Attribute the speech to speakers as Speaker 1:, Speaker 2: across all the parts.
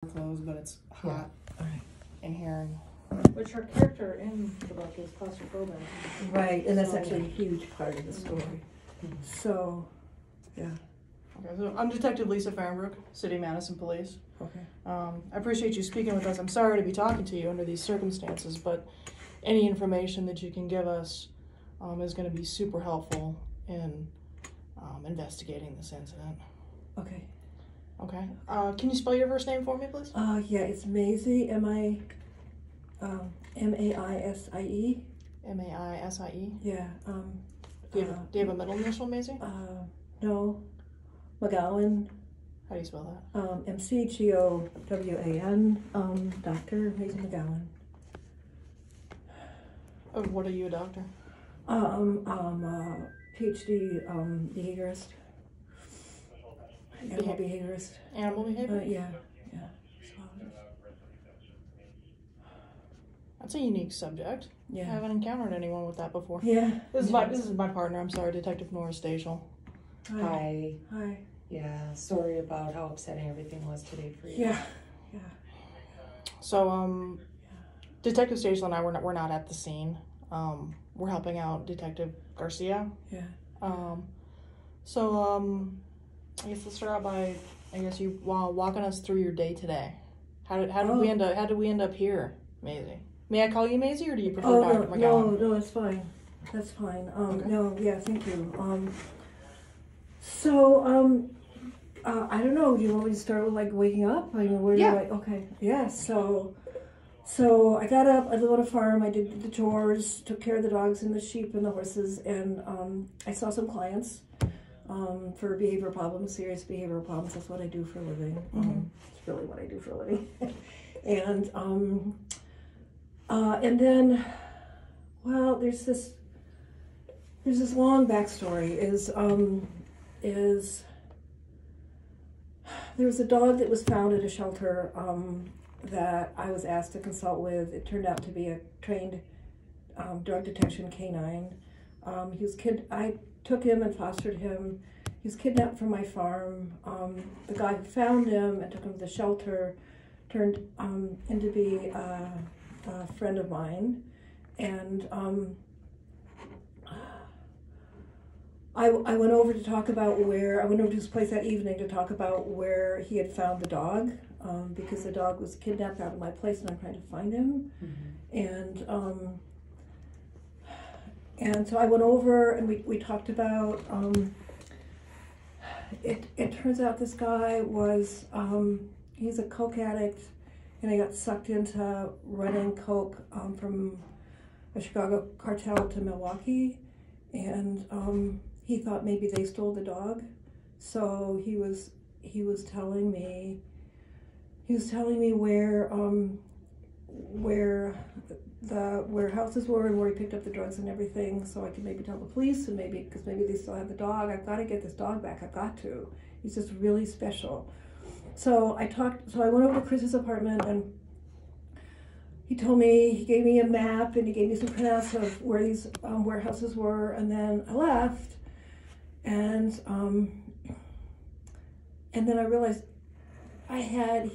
Speaker 1: clothes, but it's hot in here.
Speaker 2: Which her character in the book is claustrophobic.
Speaker 3: Right, and that's actually a huge part of the story. So, yeah.
Speaker 1: Okay, so I'm Detective Lisa Fahrenbrook, City Madison Police.
Speaker 3: Okay.
Speaker 1: I appreciate you speaking with us. I'm sorry to be talking to you under these circumstances, but any information that you can give us is going to be super helpful in investigating this incident.
Speaker 3: Okay.
Speaker 1: Okay. Can you spell your first name for me, please?
Speaker 3: Yeah, it's Maisie, M-A-I-S-I-E.
Speaker 1: M-A-I-S-I-E?
Speaker 3: Yeah.
Speaker 1: Do you have a middle initial, Maisie?
Speaker 3: No. McGowan.
Speaker 1: How do you spell that?
Speaker 3: M-C-G-O-W-A-N. Dr. Maisie McGowan.
Speaker 1: What are you, a doctor?
Speaker 3: PhD behaviorist. Animal behaviorist.
Speaker 1: Animal behavior?
Speaker 3: Yeah.
Speaker 1: That's a unique subject.
Speaker 3: Yeah.
Speaker 1: I haven't encountered anyone with that before.
Speaker 3: Yeah.
Speaker 1: This is my partner. I'm sorry, Detective Nora Stachel.
Speaker 4: Hi.
Speaker 3: Hi.
Speaker 4: Yeah, sorry about how upsetting everything was today for you.
Speaker 3: Yeah.
Speaker 1: So, Detective Stachel and I we're not at the scene. We're helping out Detective Garcia.
Speaker 3: Yeah.
Speaker 1: I guess let's start out by you walking us through your day today. How did we end up here, Maisie? May I call you Maisie, or do you prefer Dr. McGowan?
Speaker 3: No, it's fine. That's fine.
Speaker 1: Okay.
Speaker 3: No, yeah, thank you. I don't know. Do you want me to start with like waking up? I mean, okay. Yeah. So I got up. I live on a farm. I did the chores, took care of the dogs and the sheep and the horses, and I saw some clients for behavioral problems, serious behavioral problems. That's what I do for a living. It's really what I do for a living. And then, well, there's this long backstory. There was a dog that was found at a shelter that I was asked to consult with. It turned out to be a trained drug detection canine. I took him and fostered him. He was kidnapped from my farm. The guy who found him and took him to the shelter turned into be a friend of mine, and I went over to talk about I went over to his place that evening to talk about where he had found the dog, because the dog was kidnapped out of my place and I'm trying to find him. And so I went over and we talked about, it turns out this guy was, he's a coke addict, and he got sucked into running coke from a Chicago cartel to Milwaukee, and he thought maybe they stole the dog. So he was telling me where the warehouses were and where he picked up the drugs and everything, so I could maybe tell the police, and because maybe they still have the dog. I've got to get this dog back. I've got to. He's just really special. So I went over to Chris's apartment, and he gave me a map, and he gave me some printouts of where these warehouses were, and then I left, and then I realized I had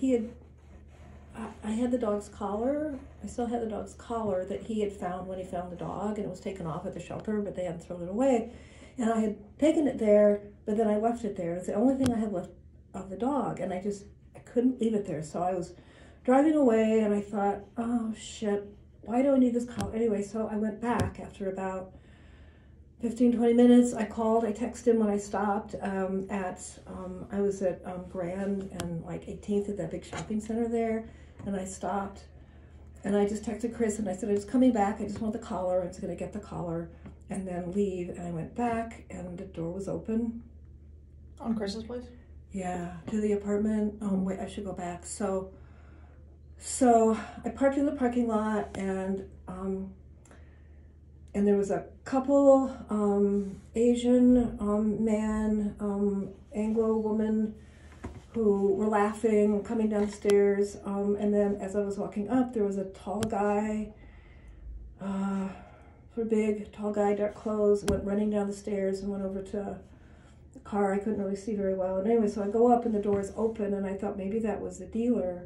Speaker 3: the dog's collar. I still had the dog's collar that he had found when he found the dog, and it was taken off at the shelter, but they hadn't thrown it away. And I had taken it there, but then I left it there. It's the only thing I had left of the dog, and I couldn't leave it there. So I was driving away, and I thought, oh shit, why do I need this collar? Anyway, so I went back after about 15-20 minutes. I texted him when I stopped I was at Grand and like 18th at that big shopping center there, and I stopped, and I just texted Chris, and I said I was coming back. I just want the collar. I was going to get the collar and then leave. And I went back, and the door was open.
Speaker 1: On Chris's place?
Speaker 3: Yeah, to the apartment. Wait, I should go back. So I parked in the parking lot, and there was a couple, Asian man, Anglo woman, who were laughing, coming down the stairs, and then as I was walking up, there was a tall guy, sort of big, tall guy, dark clothes, went running down the stairs and went over to car. I couldn't really see very well. And anyway, so I go up and the door is open, and I thought maybe that was the dealer,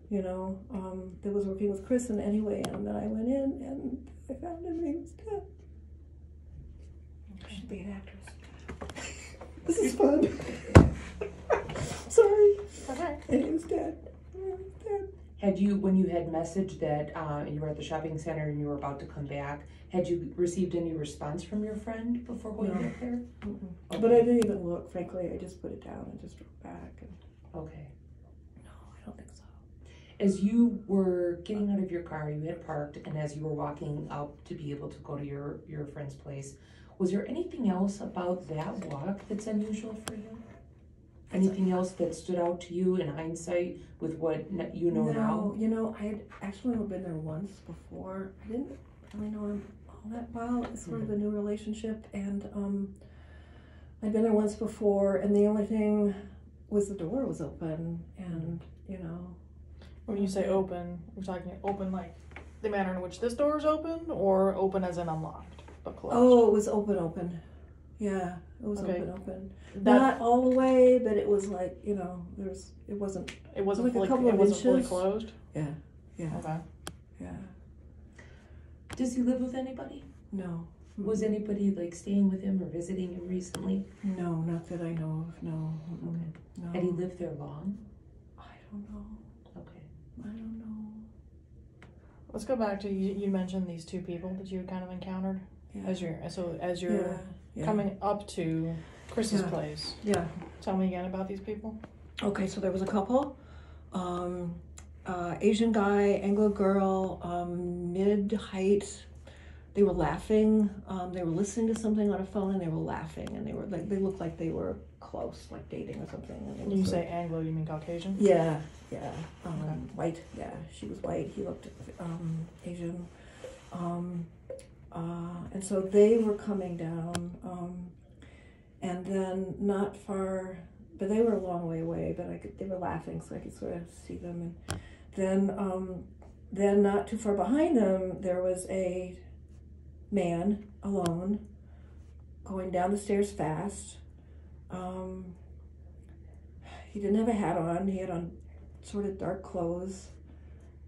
Speaker 3: that was working with Chris. And anyway, and then I went in and I found him and he was dead. I should be an actress. This is fun. Sorry.
Speaker 1: Okay.
Speaker 3: And he was dead.
Speaker 4: Had you, when you had messaged that you were at the shopping center and you were about to come back, had you received any response from your friend before going back there?
Speaker 3: Okay. But I didn't even look, frankly. I just put it down and just drove back. And
Speaker 4: Okay.
Speaker 3: no, I don't think so.
Speaker 4: As you were getting out of your car, you had parked, and as you were walking up to be able to go to your friend's place, was there anything else about that walk that's unusual for you? Anything else that stood out to you in hindsight with what you know now?
Speaker 3: I had actually only been there once before. I didn't really know him all that well. It's sort of a new relationship, and I'd been there once before, and the only thing was the door was open, and
Speaker 1: When you say open, we're talking open like the manner in which this door is open, or open as in unlocked but closed?
Speaker 3: Oh, it was open. Yeah, it was
Speaker 1: Okay.
Speaker 3: open.
Speaker 1: That,
Speaker 3: Not all the way, but it was like, it wasn't.
Speaker 1: it wasn't
Speaker 3: like a
Speaker 1: fully,
Speaker 3: couple
Speaker 1: it
Speaker 3: of
Speaker 1: wasn't fully
Speaker 3: inches.
Speaker 1: closed?
Speaker 3: Yeah,
Speaker 1: Okay.
Speaker 3: yeah.
Speaker 4: Does he live with anybody?
Speaker 3: No.
Speaker 4: Was anybody like staying with him or visiting him recently?
Speaker 3: No, not that I know of, no.
Speaker 4: Okay.
Speaker 3: No.
Speaker 4: Had he lived there long?
Speaker 3: I don't know.
Speaker 4: Okay.
Speaker 3: I don't know.
Speaker 1: Let's go back to, you mentioned these two people that you kind of encountered
Speaker 3: Yeah.
Speaker 1: as you're
Speaker 3: yeah.
Speaker 1: coming up to Chris's
Speaker 3: Yeah.
Speaker 1: place.
Speaker 3: Yeah.
Speaker 1: Tell me again about these people.
Speaker 3: Okay, so there was a couple, Asian guy, Anglo girl, mid-height. They were laughing. They were listening to something on a phone, and they were laughing, and they looked like they were close, like dating or something. And they
Speaker 1: When
Speaker 3: were
Speaker 1: you
Speaker 3: sort
Speaker 1: say Anglo, you mean Caucasian?
Speaker 3: Yeah.
Speaker 1: Okay.
Speaker 3: White. Yeah, she was white. He looked Asian. And so they were coming down, and then not far, but they were a long way away. But they were laughing, so I could sort of see them. And then not too far behind them, there was a man alone, going down the stairs fast. He didn't have a hat on. He had on sort of dark clothes.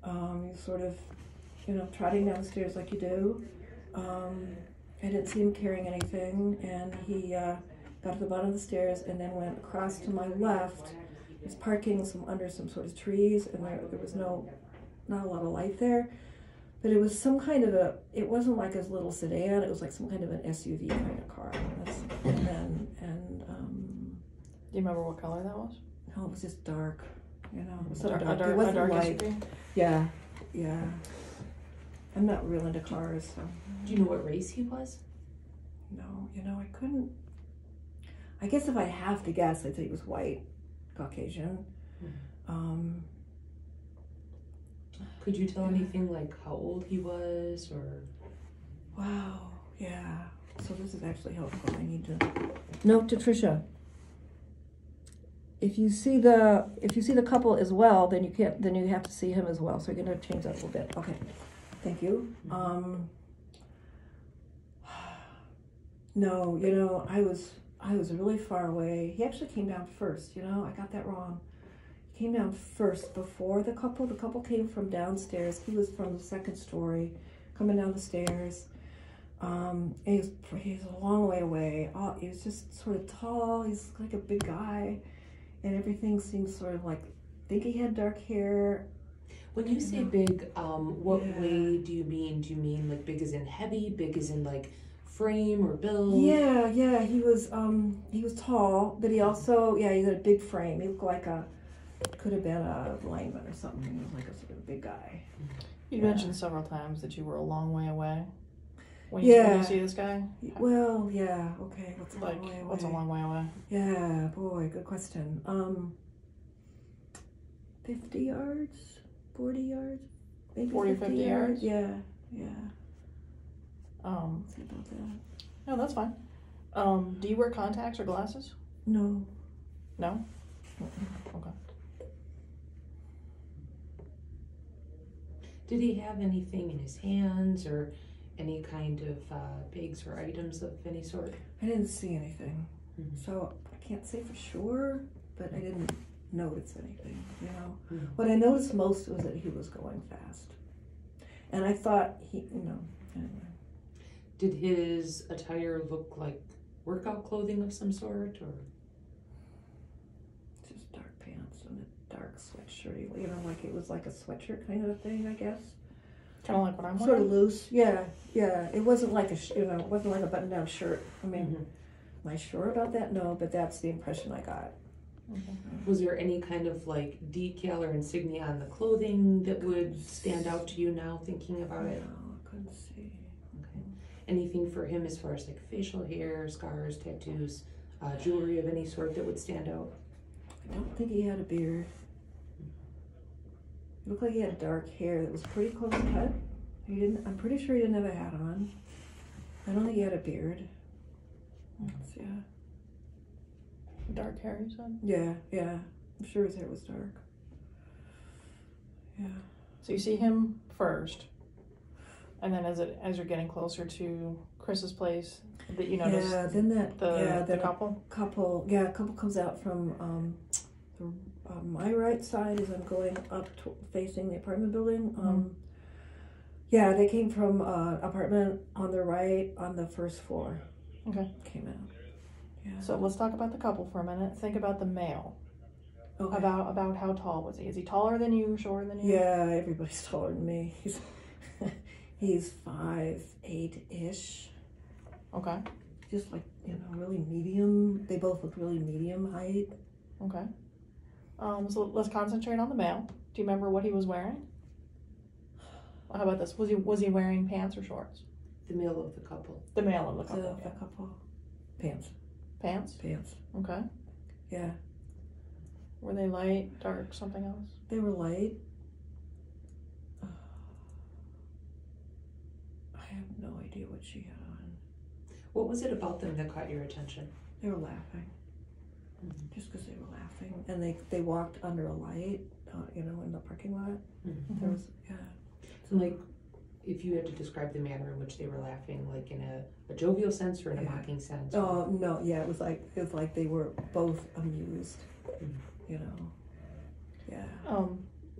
Speaker 3: He was sort of, trotting down the stairs like you do. I didn't see him carrying anything, and he got to the bottom of the stairs and then went across to my left. He was parking under some sort of trees, and there was not a lot of light there. But it was some kind of it wasn't like a little sedan, it was like some kind of an SUV kind of car.
Speaker 1: Do you remember what color that was?
Speaker 3: No, it was just dark, It was so
Speaker 1: A
Speaker 3: dark.
Speaker 1: dark,
Speaker 3: It wasn't
Speaker 1: a dark
Speaker 3: light.
Speaker 1: SUV?
Speaker 3: Yeah. I'm not real into cars, so.
Speaker 4: Do you know what race he was?
Speaker 3: No, I couldn't. I guess if I have to guess, I'd say he was white, Caucasian.
Speaker 4: Could you tell anything like how old he was or?
Speaker 3: Wow, yeah. So this is actually helpful. I need to note to Tricia. If you see the couple as well, then you have to see him as well. So you're gonna change that a little bit. Okay, thank you. No, I was really far away. He actually came down first. I got that wrong. He came down first before the couple. The couple came from downstairs. He was from the second story, coming down the stairs. And he was a long way away. He was just sort of tall. He's like a big guy, and everything seemed sort of like. I think he had dark hair.
Speaker 4: When you say big, what way do you mean? Do you mean like big as in heavy, big as in like frame or build?
Speaker 3: Yeah. He was tall, but he also he had a big frame. He looked like could have been a lineman or something. He was like a sort of big guy.
Speaker 1: You mentioned several times that you were a long way away. When
Speaker 3: Yeah.
Speaker 1: you see this guy?
Speaker 3: Well, yeah, okay. What's a
Speaker 1: Like,
Speaker 3: long way away?
Speaker 1: what's a long way away?
Speaker 3: Yeah, boy, good question. 50 yards, 40 yards, maybe
Speaker 1: 40, 50 yards?
Speaker 3: Yeah.
Speaker 1: Um,
Speaker 3: Let's see about that.
Speaker 1: no, that's fine. Do you wear contacts or glasses?
Speaker 3: No.
Speaker 1: No? Okay.
Speaker 4: Did he have anything in his hands or any kind of bags or items of any sort?
Speaker 3: I didn't see anything. So I can't say for sure, but I didn't notice anything, you know.
Speaker 4: Mhm.
Speaker 3: What I noticed most was that he was going fast. And I thought anyway.
Speaker 4: Did his attire look like workout clothing of some sort, or?
Speaker 3: Just dark pants and a dark sweatshirt, you know, like it was like a sweatshirt kind of a thing, I guess.
Speaker 1: Kind of like what I'm
Speaker 3: Sort of
Speaker 1: wearing.
Speaker 3: loose, yeah. It wasn't like it wasn't like a button-down shirt. I mean,
Speaker 4: Mhm.
Speaker 3: am I sure about that? No, but that's the impression I got.
Speaker 4: Was there any kind of like decal or insignia on the clothing that would stand out to you now thinking about it?
Speaker 3: No, I couldn't see.
Speaker 4: Okay. Anything for him as far as like facial hair, scars, tattoos, jewelry of any sort that would stand out?
Speaker 3: I don't think he had a beard. It looked like he had dark hair that was pretty close cut. I'm pretty sure he didn't have a hat on. I don't think he had a beard. Yeah.
Speaker 1: Dark hair, you said?
Speaker 3: Yeah. I'm sure his hair was dark. Yeah.
Speaker 1: So you see him first, and then as you're getting closer to Chris's place, that you notice
Speaker 3: then
Speaker 1: the couple.
Speaker 3: A couple comes out from my right side as I'm going up facing the apartment building. Yeah, they came from apartment on the right on the first floor.
Speaker 1: Okay.
Speaker 3: Came out. Yeah.
Speaker 1: So let's talk about the couple for a minute. Think about the male.
Speaker 3: Okay.
Speaker 1: About how tall was he? Is he taller than you? Shorter than you?
Speaker 3: Yeah, everybody's taller than me. He's 5'8" ish.
Speaker 1: Okay.
Speaker 3: Just like, really medium. They both look really medium height.
Speaker 1: Okay. So let's concentrate on the male. Do you remember what he was wearing? How about this? Was he wearing pants or shorts?
Speaker 4: The male of the couple.
Speaker 1: The male of the couple.
Speaker 3: The couple. Pants.
Speaker 1: Pants? Okay.
Speaker 3: Yeah.
Speaker 1: Were they light, dark, something else?
Speaker 3: They were light. I have no idea what she had on.
Speaker 4: What was it about them that caught your attention?
Speaker 3: They were laughing.
Speaker 4: Mhm.
Speaker 3: Just because they were laughing. And they walked under a light, in the parking lot.
Speaker 4: Mhm.
Speaker 3: There was, yeah.
Speaker 4: So like, if you had to describe the manner in which they were laughing, like in a jovial sense or in a
Speaker 3: Yeah.
Speaker 4: mocking sense?
Speaker 3: Oh, no, yeah, it was like they were both amused,
Speaker 4: Mhm.
Speaker 3: Yeah.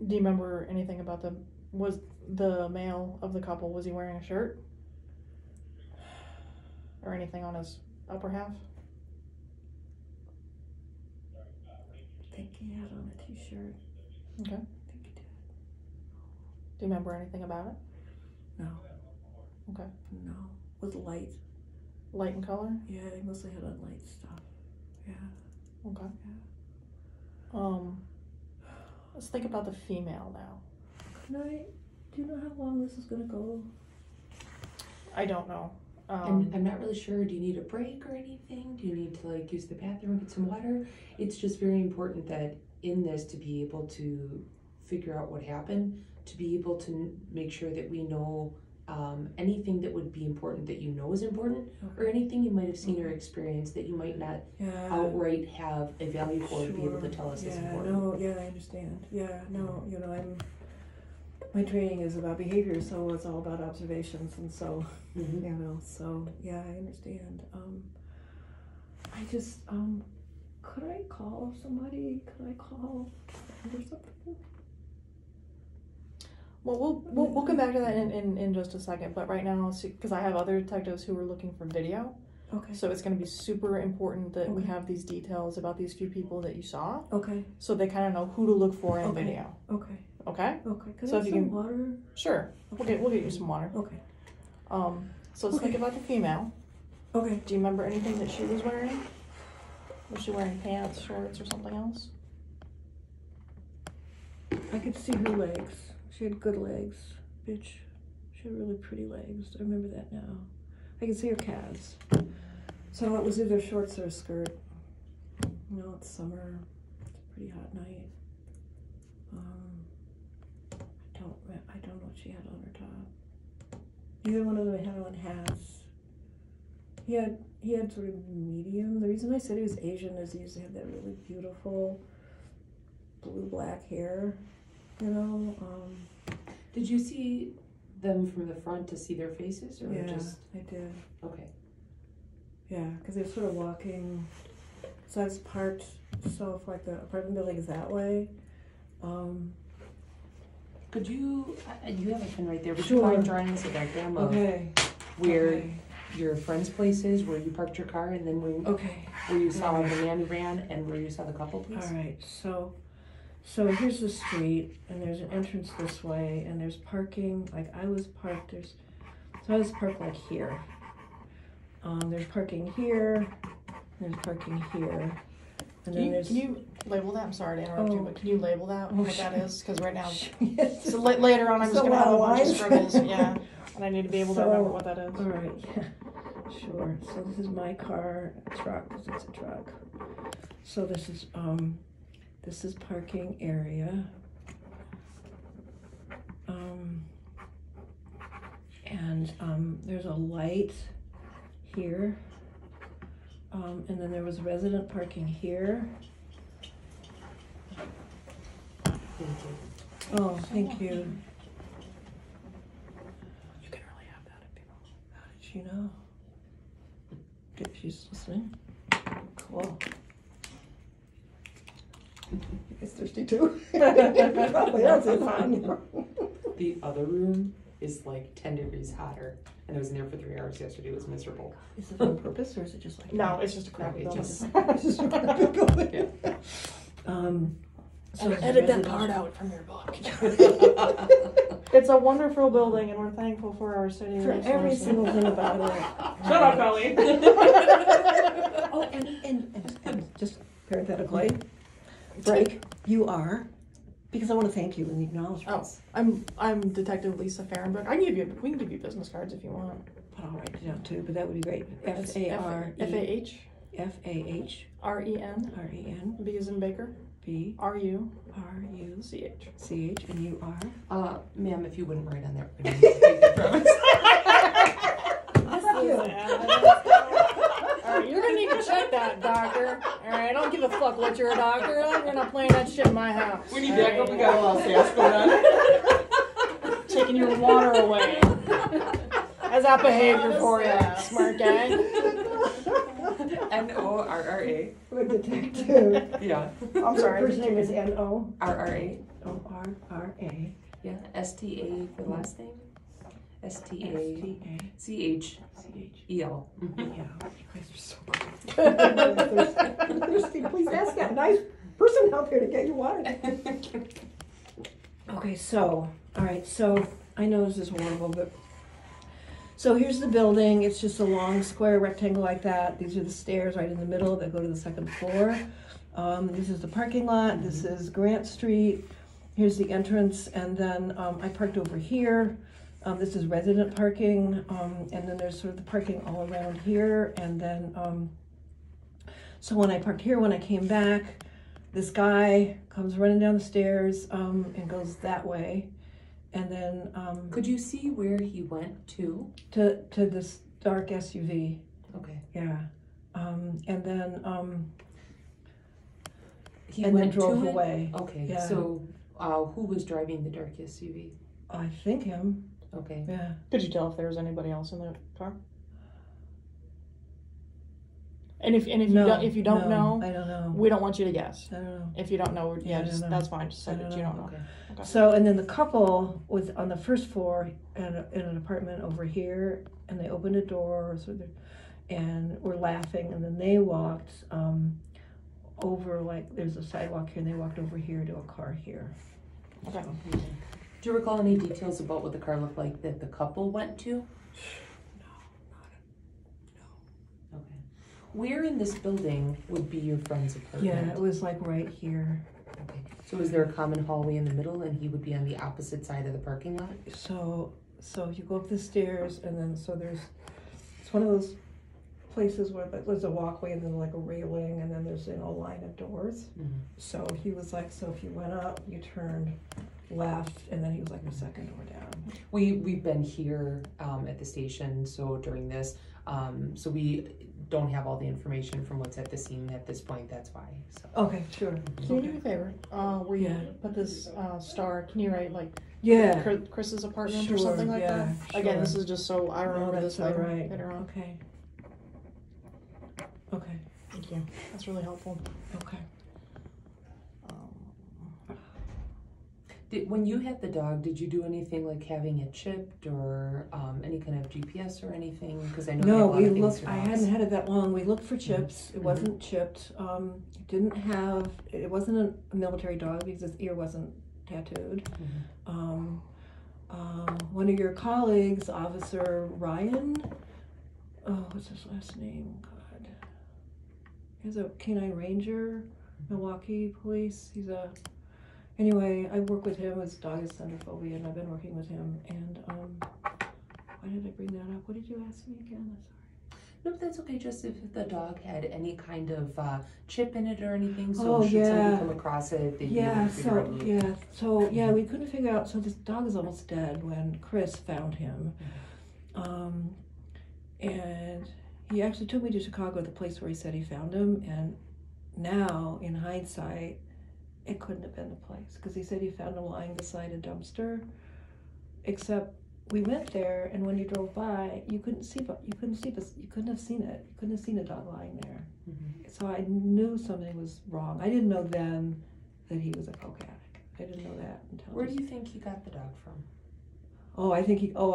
Speaker 1: Do you remember anything about was the male of the couple, was he wearing a shirt? Or anything on his upper half?
Speaker 3: I think he had on a t-shirt.
Speaker 1: Okay.
Speaker 3: I think he did.
Speaker 1: Do you remember anything about it?
Speaker 3: No.
Speaker 1: Okay.
Speaker 3: No. It was light.
Speaker 1: Light in color?
Speaker 3: Yeah, he mostly had on light stuff. Yeah.
Speaker 1: Okay. Let's think about the female now.
Speaker 3: Do you know how long this is gonna go?
Speaker 1: I don't know.
Speaker 4: And I'm not really sure, do you need a break or anything? Do you need to like use the bathroom, get some water? It's just very important that in this, to be able to figure out what happened, to be able to make sure that we know anything that would be important that you know is important, or anything you might have seen or experienced that you might not outright have a value for, to be able to tell us is important.
Speaker 3: I understand. Yeah, no, my training is about behavior, so it's all about observations, and so,
Speaker 4: Mhm.
Speaker 3: so, yeah, I understand. I just, could I call somebody? Could I call or something?
Speaker 1: Well, we'll come back to that in just a second, but right now, because I have other detectives who are looking for video,
Speaker 3: Okay.
Speaker 1: so it's going to be super important that we
Speaker 3: Okay.
Speaker 1: have these details about these few people that you saw,
Speaker 3: Okay.
Speaker 1: so they kind of know who to look for in
Speaker 3: Okay.
Speaker 1: video.
Speaker 3: Okay.
Speaker 1: Okay?
Speaker 3: Okay. Could
Speaker 1: So
Speaker 3: I
Speaker 1: if
Speaker 3: have
Speaker 1: you
Speaker 3: some
Speaker 1: can-
Speaker 3: water?
Speaker 1: Sure. We'll get you some water.
Speaker 3: Okay.
Speaker 1: So let's think about the female.
Speaker 3: Okay.
Speaker 1: Do you remember anything that she was wearing? Was she wearing pants, shorts, or something else?
Speaker 3: I could see her legs. She had good legs. Bitch. She had really pretty legs. I remember that now. I could see her calves. So it was either shorts or a skirt. It's summer. It's a pretty hot night. I don't know what she had on her top. Neither one of them had on hats. He had sort of medium. The reason I said he was Asian is he used to have that really beautiful blue-black hair,
Speaker 4: Did you see them from the front to see their faces, or
Speaker 3: Yeah,
Speaker 4: just?
Speaker 3: I did.
Speaker 4: Okay.
Speaker 3: Yeah, because they're sort of walking. So I was parked. So if like the apartment building is that way,
Speaker 4: Could you have a pen right there, would
Speaker 3: Sure.
Speaker 4: you mind drawing us a diagram of
Speaker 3: okay,
Speaker 4: where
Speaker 3: okay.
Speaker 4: your friend's place is, where you parked your car, and then
Speaker 3: Okay.
Speaker 4: where you saw the man who ran, and where you saw the couple, please?
Speaker 3: All right. So here's the street, and there's an entrance this way, and there's parking. Like I was parked. I was parked like here. There's parking here. There's parking here, and then there's.
Speaker 1: Can you label that? I'm sorry to interrupt you,
Speaker 3: Oh.
Speaker 1: but can you label that,
Speaker 3: Oh,
Speaker 1: what that
Speaker 3: sure.
Speaker 1: is? Because right now,
Speaker 3: Yes.
Speaker 1: so later on I'm just
Speaker 3: So
Speaker 1: going to have a bunch of
Speaker 3: lines.
Speaker 1: scribbles, yeah, and I need to be able to
Speaker 3: So-
Speaker 1: remember what that is.
Speaker 3: All right, yeah, sure. So this is my car, truck, because it's a truck. So this is parking area. And there's a light here. And then there was resident parking here.
Speaker 4: Thank you.
Speaker 3: Oh, thank you.
Speaker 1: You can really have that if you want.
Speaker 3: How did she know? She's listening. Cool. It's thirsty too. Probably that's it. Fine.
Speaker 4: The other room is like 10 degrees hotter, and I was in there for 3 hours yesterday. It was miserable.
Speaker 3: Is it on purpose or is it just like
Speaker 1: No, it's just a crappy
Speaker 4: No, it
Speaker 1: building.
Speaker 4: just-
Speaker 3: It's just a crappy building.
Speaker 4: Yeah.
Speaker 3: So it's
Speaker 1: Edit that
Speaker 3: residential.
Speaker 1: part out from your book. It's a wonderful building, and we're thankful for our city
Speaker 3: For every
Speaker 1: resources.
Speaker 3: single thing about it.
Speaker 1: Shut up, Ellie.
Speaker 3: Oh, and just parenthetically, break. You are, because I want to thank you in the acknowledgements.
Speaker 1: I'm Detective Lisa Fahrenberg. We can give you business cards if you want.
Speaker 3: But I'll write it down too. But that would be great.
Speaker 1: It's
Speaker 3: F-A-R-E
Speaker 1: F-A-H
Speaker 3: F-A-H
Speaker 1: R-E-N
Speaker 3: R-E-N
Speaker 1: B as in Baker
Speaker 3: B
Speaker 1: R-U
Speaker 3: R-U
Speaker 1: C-H.
Speaker 3: and you are.
Speaker 4: Ma'am, if you wouldn't write on there, we're gonna need to take that from us.
Speaker 1: Alright, you're gonna need to check that, doctor. Alright, I don't give a fuck what you're a doctor of. You're not playing that shit in my house.
Speaker 4: We need backup. We got a little sass going on.
Speaker 1: Taking your water away. How's that behavior for you, smart guy?
Speaker 4: N-O-R-R-A.
Speaker 3: We're detective.
Speaker 4: Yeah.
Speaker 1: I'm sorry.
Speaker 3: First name is N-O.
Speaker 4: R-R-A.
Speaker 3: O-R-R-A.
Speaker 4: Yeah. S-T-A for the last name. S-T-A.
Speaker 3: S-T-A.
Speaker 4: C-H-E-L.
Speaker 3: Yeah. You guys are so good. Thirsty. Please ask that nice person out there to get you water. Okay, so, all right, so I know this is horrible, but so here's the building. It's just a long square rectangle like that. These are the stairs right in the middle that go to the second floor. This is the parking lot. This is Grant Street. Here's the entrance, and then I parked over here. This is resident parking, and then there's sort of the parking all around here, and then so when I parked here, when I came back, this guy comes running down the stairs and goes that way, and then
Speaker 4: Could you see where he went to?
Speaker 3: to this dark SUV.
Speaker 4: Okay.
Speaker 3: Yeah, and then
Speaker 4: He
Speaker 3: and
Speaker 4: went
Speaker 3: then drove
Speaker 4: to it?
Speaker 3: away.
Speaker 4: Okay.
Speaker 3: Yeah.
Speaker 4: So, who was driving the dark SUV?
Speaker 3: I think him.
Speaker 4: Okay.
Speaker 3: Yeah.
Speaker 1: Could you tell if there was anybody else in the car? And if you don't know,
Speaker 3: I don't know.
Speaker 1: we don't want you to guess.
Speaker 3: I don't know.
Speaker 1: If you don't know,
Speaker 3: Yeah, I don't know.
Speaker 1: that's fine. Just say
Speaker 3: I
Speaker 1: that
Speaker 3: don't
Speaker 1: you
Speaker 3: know.
Speaker 1: don't know.
Speaker 4: Okay.
Speaker 3: So, and then the couple was on the first floor in an apartment over here, and they opened a door, and were laughing, and then they walked over, like, there's a sidewalk here, and they walked over here to a car here.
Speaker 1: Okay.
Speaker 3: So,
Speaker 4: Do you recall any details about what the car looked like that the couple went to? Okay. Where in this building would be your friend's apartment?
Speaker 3: yeah, it was like right here.
Speaker 4: Okay. So is there a common hallway in the middle, and he would be on the opposite side of the parking lot?
Speaker 3: So you go up the stairs, and then it's one of those places where there's a walkway and then like a railing, and then there's a line of doors.
Speaker 4: Mm-hmm.
Speaker 3: So he was like, so if you went up, you turned left, and then he was like the second door down.
Speaker 4: We've been here at the station, so during this, so we don't have all the information from what's at the scene at this point. That's why. So.
Speaker 3: Okay, sure.
Speaker 1: Can you do me a favor? Where you
Speaker 3: Yeah.
Speaker 1: put this star? Can you write like
Speaker 3: Yeah.
Speaker 1: Chris's apartment
Speaker 3: Sure,
Speaker 1: or something like
Speaker 3: yeah,
Speaker 1: that? Again,
Speaker 3: sure.
Speaker 1: this is just so I remember
Speaker 3: No,
Speaker 1: this
Speaker 3: that's all
Speaker 1: later.
Speaker 3: right.
Speaker 1: Later on.
Speaker 3: Okay. Okay.
Speaker 1: Thank you. That's really helpful.
Speaker 3: Okay.
Speaker 4: When you had the dog, did you do anything like having it chipped or any kind of GPS or anything? Because I know you have a
Speaker 3: No,
Speaker 4: lot
Speaker 3: we
Speaker 4: of things
Speaker 3: looked.
Speaker 4: for
Speaker 3: I
Speaker 4: dogs.
Speaker 3: hadn't had it that long. We looked for chips. It
Speaker 4: Mhm.
Speaker 3: wasn't chipped. It didn't have. It wasn't a military dog because his ear wasn't tattooed.
Speaker 4: Mhm.
Speaker 3: One of your colleagues, Officer Ryan. Oh, what's his last name? God. He's a canine ranger, Milwaukee Police. He's a. Anyway, I work with him. His dog is xenophobia, and I've been working with him. And why did I bring that up? What did you ask me again? I'm sorry.
Speaker 4: No, that's okay. Just if the dog had any kind of chip in it or anything, so
Speaker 3: Oh,
Speaker 4: should
Speaker 3: yeah.
Speaker 4: somebody come across it, they'd be able to figure out.
Speaker 3: We couldn't figure out. So this dog is almost dead when Chris found him, and he actually took me to Chicago, the place where he said he found him. And now, in hindsight, it couldn't have been the place because he said he found him lying beside a dumpster. Except we went there, and when you drove by, you couldn't have seen it. You couldn't have seen a dog lying there.
Speaker 4: Mhm.
Speaker 3: So I knew something was wrong. I didn't know then that he was a coke addict. I didn't know that until.
Speaker 4: Where do you think he got the dog from?
Speaker 3: I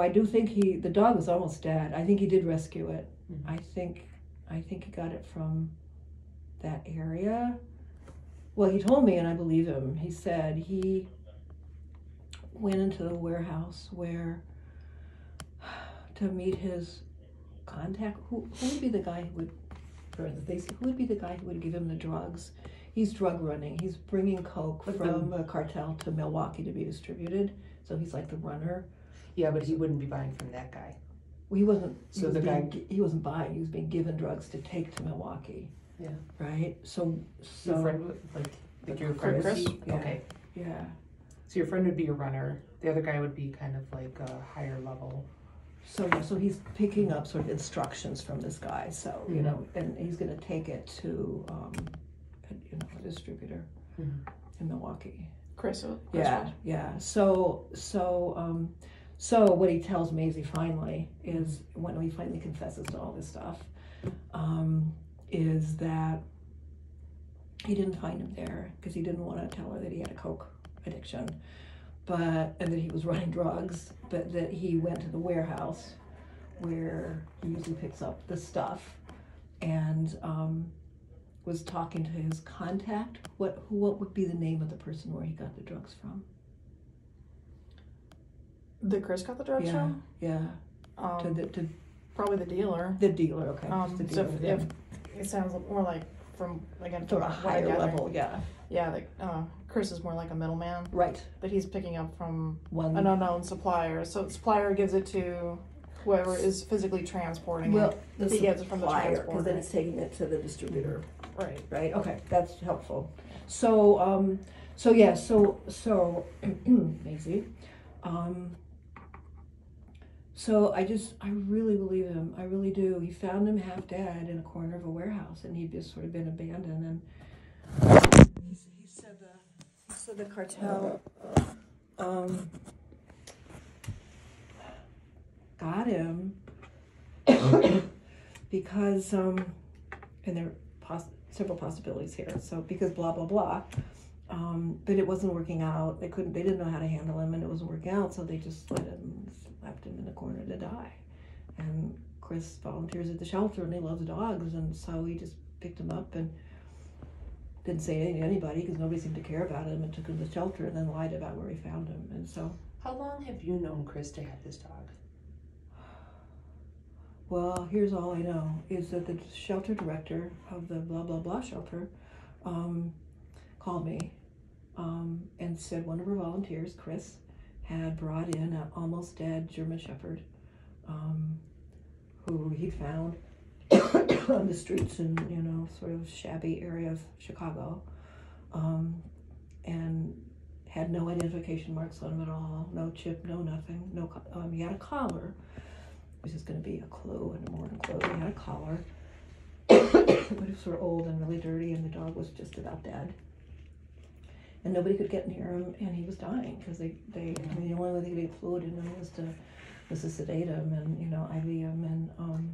Speaker 3: do think the dog was almost dead. I think he did rescue it.
Speaker 4: Mhm.
Speaker 3: I think he got it from that area. Well, he told me, and I believe him. He said he went into the warehouse to meet his contact. Who would be the guy who would, who would be the guy who would give him the drugs? He's drug running. He's bringing coke from a cartel to Milwaukee to be distributed. So he's like the runner.
Speaker 4: Yeah, but he wouldn't be buying from that guy.
Speaker 3: He wasn't.
Speaker 4: So the guy,
Speaker 3: he wasn't buying. He was being given drugs to take to Milwaukee.
Speaker 4: Yeah.
Speaker 3: Right. So
Speaker 4: your friend, like your friend
Speaker 1: Chris?
Speaker 4: would be?
Speaker 3: Yeah.
Speaker 4: Okay.
Speaker 3: Yeah.
Speaker 4: So your friend would be a runner. The other guy would be kind of like a higher level.
Speaker 3: So he's picking up sort of instructions from this guy. So you know, and he's going to take it to a distributor in Milwaukee.
Speaker 1: Chris
Speaker 3: Yeah,
Speaker 1: was.
Speaker 3: yeah. So what he tells Maisie finally is when he finally confesses to all this stuff, is that he didn't find him there because he didn't want to tell her that he had a coke addiction, and that he was running drugs, but that he went to the warehouse where he usually picks up the stuff, and was talking to his contact. What would be the name of the person where he got the drugs from?
Speaker 1: That Chris got the drugs
Speaker 3: Yeah,
Speaker 1: from?
Speaker 3: yeah. To
Speaker 1: Probably the dealer.
Speaker 3: the dealer. Okay. Just the
Speaker 1: So
Speaker 3: dealer,
Speaker 1: if it sounds more like from
Speaker 3: from a
Speaker 1: what I
Speaker 3: higher
Speaker 1: gather,
Speaker 3: level, yeah.
Speaker 1: Yeah, Chris is more like a middleman,
Speaker 3: Right.
Speaker 1: but he's picking up from
Speaker 3: One.
Speaker 1: an unknown supplier. So the supplier gives it to whoever is physically transporting
Speaker 3: Well,
Speaker 1: it.
Speaker 3: the
Speaker 1: He gets it from the
Speaker 3: supplier, because
Speaker 1: transporter.
Speaker 3: then it's taking it to the distributor.
Speaker 1: Right.
Speaker 3: Right. Okay, that's helpful. So Maisie, so I really believe him. I really do. He found him half dead in a corner of a warehouse, and he'd just sort of been abandoned. And he said the cartel got him because and there are several possibilities here. So because blah blah blah. But it wasn't working out. They didn't know how to handle him, and it wasn't working out. So they just left him in the corner to die. And Chris volunteers at the shelter, and he loves dogs, and so he just picked him up and didn't say anything to anybody because nobody seemed to care about him, and took him to the shelter, and then lied about where he found him. And so.
Speaker 4: How long have you known Chris to have this dog?
Speaker 3: Well, here's all I know is that the shelter director of the blah blah blah shelter called me and said one of her volunteers, Chris, had brought in an almost dead German Shepherd who he'd found on the streets in sort of shabby area of Chicago, and had no identification marks on him at all, no chip, no nothing, no. He had a collar, which is going to be a clue and more than a clue. He had a collar, but it was sort of old and really dirty, and the dog was just about dead. And nobody could get near him, and he was dying because the only way they could get fluid in him was to sedate him and IV him. And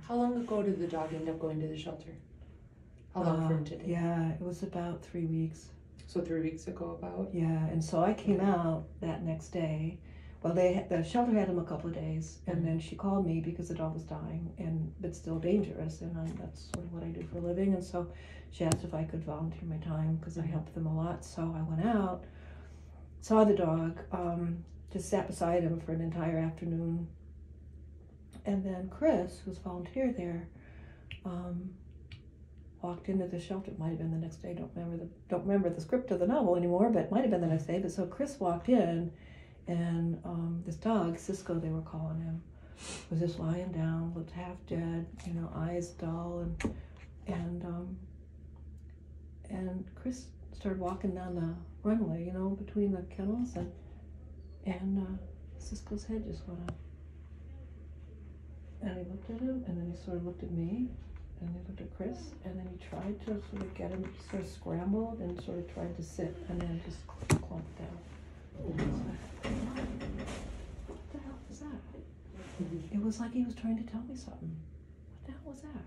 Speaker 4: How long ago did the dog end up going to the shelter? How long from today?
Speaker 3: Yeah, it was about 3 weeks.
Speaker 4: So 3 weeks ago about?
Speaker 3: Yeah, and so I came out that next day. Well, the shelter had him a couple of days, and then she called me because the dog was dying, but still dangerous, and that's sort of what I do for a living. And so she asked if I could volunteer my time because I help them a lot. So I went out, saw the dog, just sat beside him for an entire afternoon, and then Chris, who's volunteered there, walked into the shelter. It might have been the next day. Don't remember the script of the novel anymore, but it might have been the next day. But so Chris walked in, and this dog, Cisco, they were calling him, was just lying down, looked half dead, eyes dull, and Chris started walking down the runway, between the kennels, and Cisco's head just went up. And he looked at him, and then he sort of looked at me, and he looked at Chris, and then he tried to sort of get him, sort of scrambled, and sort of tried to sit, and then just clumped down. What the hell was that? It was like he was trying to tell me something. What the hell was that?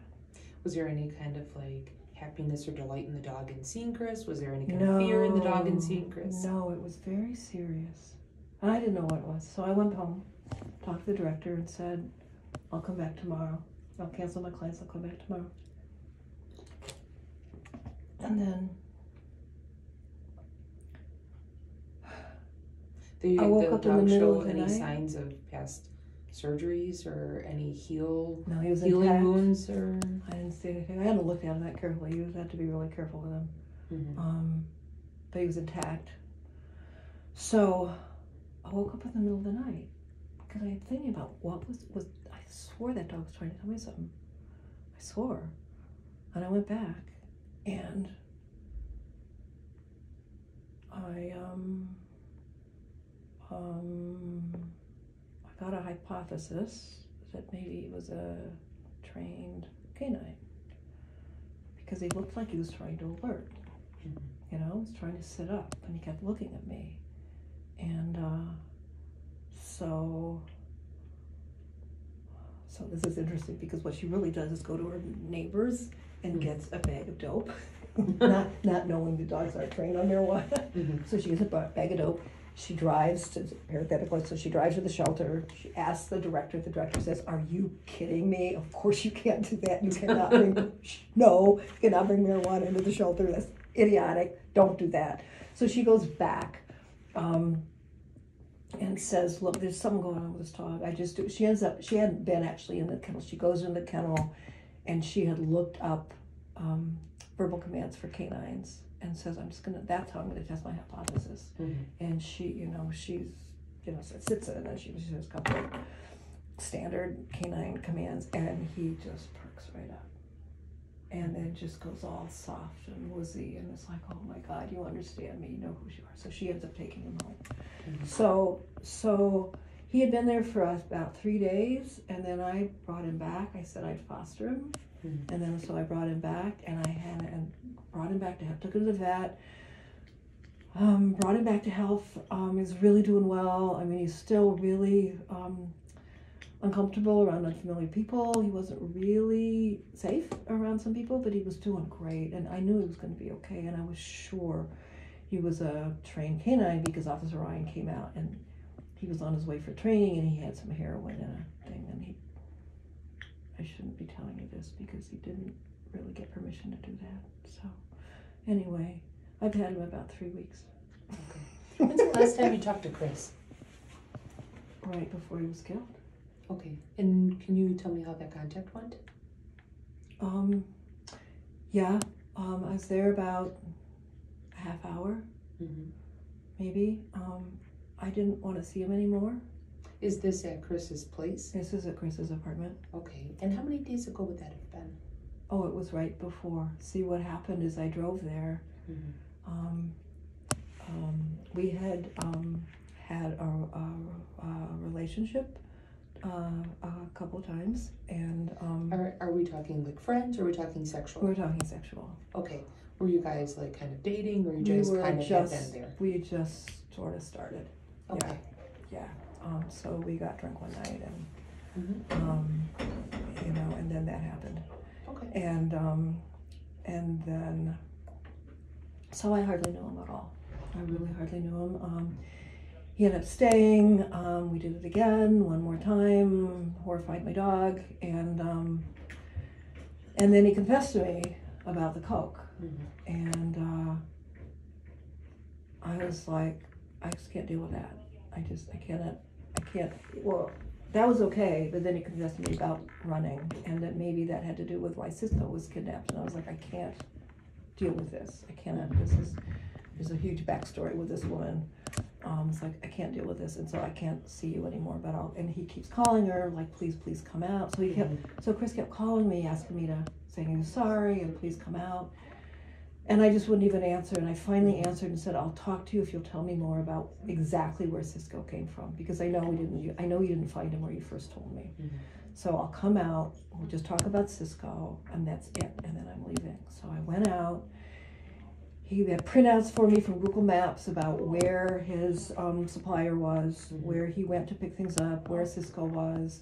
Speaker 4: Was there any kind of like happiness or delight in the dog in seeing Chris? Was there any kind of fear in the dog in seeing Chris?
Speaker 3: No, it was very serious. And I didn't know what it was. So I went home, talked to the director, and said, I'll come back tomorrow. I'll cancel my class, I'll come back tomorrow. And then I woke up in the middle of the
Speaker 4: any
Speaker 3: night.
Speaker 4: signs of past surgeries or any healing
Speaker 3: intact.
Speaker 4: wounds or?
Speaker 3: I didn't see anything. I hadn't looked at him that carefully. You had to be really careful with him.
Speaker 4: Mm-hmm.
Speaker 3: But he was intact. So I woke up in the middle of the night because I had thinking about what was. I swore that dog was trying to tell me something. I swore, and I went back, and I got a hypothesis that maybe it was a trained canine because he looked like he was trying to alert. He was trying to sit up, and he kept looking at me, and so this is interesting because what she really does is go to her neighbors and gets a bag of dope, not knowing the dogs aren't trained on marijuana. So she gets a bag of dope. She drives to parenthetically, so she drives to the shelter. She asks the director. The director says, "Are you kidding me? Of course you can't do that. You cannot bring you cannot bring marijuana into the shelter. That's idiotic. Don't do that." So she goes back. And says, "Look, there's something going on with this dog. She hadn't been actually in the kennel. She goes in the kennel, and she had looked up verbal commands for canines, and says, that's how I'm gonna test my hypothesis." And she, sits in, and she says a couple of standard canine commands, and he just perks right up. And then just goes all soft and woozy, and it's like, oh my God, you understand me, you know who you are. So she ends up taking him home. So he had been there for about 3 days, and then I brought him back. I said I'd foster him, and then so I brought him back, and brought him back to health. Took him to the vet. Brought him back to health. He's really doing well. I mean, he's still really uncomfortable around unfamiliar people. He wasn't really safe around some people, but he was doing great, and I knew he was going to be okay, and I was sure he was a trained canine because Officer Ryan came out, and he was on his way for training, and he had some heroin in a thing, and I shouldn't be telling you this because he didn't really get permission to do that. So anyway, I've had him about 3 weeks.
Speaker 4: Okay. When's the last time you talked to Chris?
Speaker 3: Right before he was killed.
Speaker 4: Okay, and can you tell me how that contact went?
Speaker 3: Yeah, I was there about a half hour, maybe. I didn't want to see him anymore.
Speaker 4: Is this at Chris's place?
Speaker 3: This is at Chris's apartment.
Speaker 4: Okay, and how many days ago would that have been?
Speaker 3: Oh, it was right before. See, what happened is I drove there. We had had a relationship a couple times, and
Speaker 4: are we talking like friends, or are we talking sexual?
Speaker 3: we're talking sexual.
Speaker 4: Okay, were you guys like kind of dating, or you just kind of had been there?
Speaker 3: We just sort of started.
Speaker 4: Okay.
Speaker 3: Yeah. So we got drunk one night, and and then that happened.
Speaker 4: Okay.
Speaker 3: and then, so I hardly knew him at all. I really hardly knew him. He ended up staying. We did it again, one more time, horrified my dog, and then he confessed to me about the coke. And I was like, I just can't deal with that. I can't, well, that was okay, but then he confessed to me about running, and that maybe that had to do with why Cisco was kidnapped, and I was like, I can't deal with this. I cannot, there's a huge backstory with this woman. It's like, I can't deal with this, and so I can't see you anymore, but and he keeps calling her, like, please come out. So Chris kept calling me, asking me saying he was sorry, and please come out. And I just wouldn't even answer, and I finally answered and said, I'll talk to you if you'll tell me more about exactly where Cisco came from, because I know you didn't find him where you first told me. So I'll come out, we'll just talk about Cisco, and that's it, and then I'm leaving. So I went out. He had printouts for me from Google Maps about where his supplier was, where he went to pick things up, where Cisco was.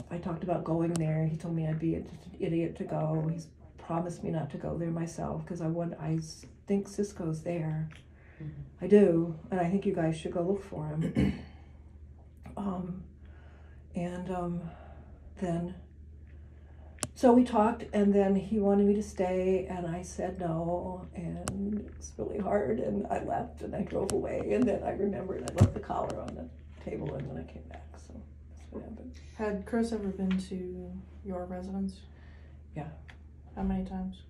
Speaker 3: I talked about going there. He told me I'd be an idiot to go. He's promised me not to go there myself because I think Cisco's there. I do, and I think you guys should go look for him. Then, so we talked, and then he wanted me to stay, and I said no, and it was really hard, and I left, and I drove away, and then I remembered I left the collar on the table, and then I came back, so that's what happened.
Speaker 1: Had Chris ever been to your residence?
Speaker 3: Yeah.
Speaker 1: How many times?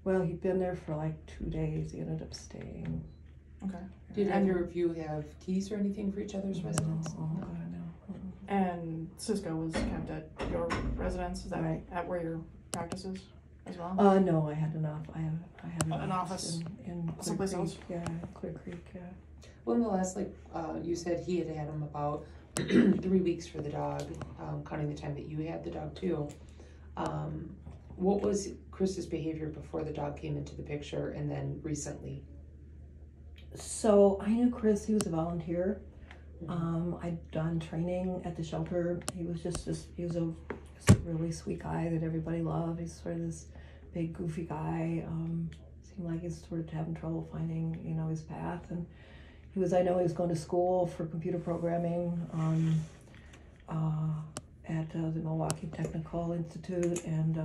Speaker 3: Well, he'd been there for like 2 days. He ended up staying.
Speaker 1: Okay.
Speaker 4: Did either of you have keys or anything for each other's residence?
Speaker 3: Oh, God, no.
Speaker 1: And Cisco was kept at your residence? Is that
Speaker 3: Right.
Speaker 1: at where your practice is as well?
Speaker 3: No, I had enough. I had
Speaker 1: An office
Speaker 3: in Clear
Speaker 1: someplace
Speaker 3: Creek.
Speaker 1: else?
Speaker 3: Yeah, Clear Creek, yeah.
Speaker 4: When the last, you said he had him about 3 weeks for the dog, counting the time that you had the dog too. What was Chris's behavior before the dog came into the picture, and then recently?
Speaker 3: So I knew Chris. He was a volunteer. I'd done training at the shelter. He was he was a really sweet guy that everybody loved. He's sort of this big goofy guy. Seemed like he's sort of having trouble finding, his path. And I know he was going to school for computer programming at the Milwaukee Technical Institute, and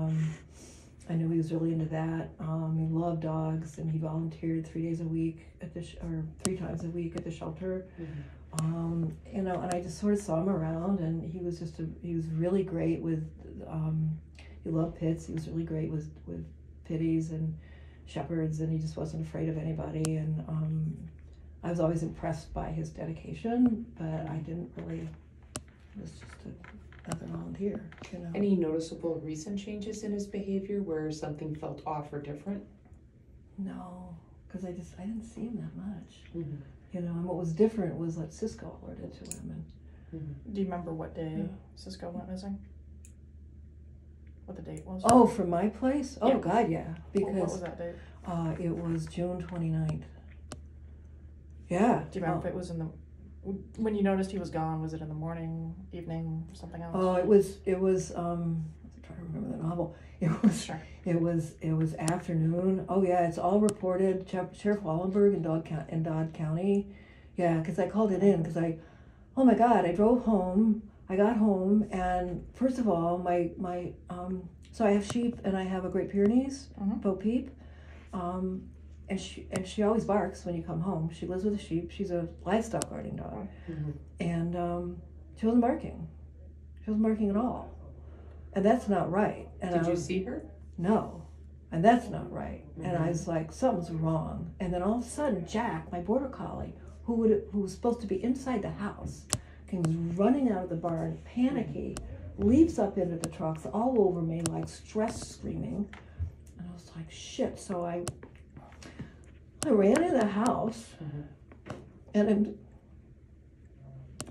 Speaker 3: I knew he was really into that. He loved dogs, and he volunteered 3 days a week or 3 times a week at the shelter. And I just sort of saw him around, and he was really great with, he loved pits. He was really great with pitties and shepherds, and he just wasn't afraid of anybody. And I was always impressed by his dedication, but I didn't really, it was just another volunteer,
Speaker 4: Any noticeable recent changes in his behavior where something felt off or different?
Speaker 3: No, because I didn't see him that much. And what was different was that Cisco alerted to him.
Speaker 1: Do you remember what day Cisco went missing? What the date was?
Speaker 3: Oh, from my place? Oh,
Speaker 1: Yeah.
Speaker 3: God, yeah.
Speaker 1: What
Speaker 3: Because
Speaker 1: was that date?
Speaker 3: it was June 29th. Yeah.
Speaker 1: Do you remember if it was when you noticed he was gone, was it in the morning, evening, or something else?
Speaker 3: Oh, it was, I'm trying to remember the novel.
Speaker 1: Sure.
Speaker 3: It was afternoon. Oh, yeah, it's all reported. Sheriff Wallenberg in Dodd County. Yeah, because I called it in because oh my God, I drove home. I got home, and first of all, so I have sheep, and I have a Great Pyrenees, Bo Peep, and she always barks when you come home. She lives with the sheep. She's a livestock guarding dog, and she wasn't barking. She wasn't barking at all, and that's not right. And
Speaker 4: Did you see her?
Speaker 3: No, and that's not right. And I was like, something's wrong. And then all of a sudden, Jack, my border collie, who was supposed to be inside the house, comes running out of the barn, panicky, leaps up into the trucks, all over me, like stress screaming. And I was like, shit. So I ran in the house, and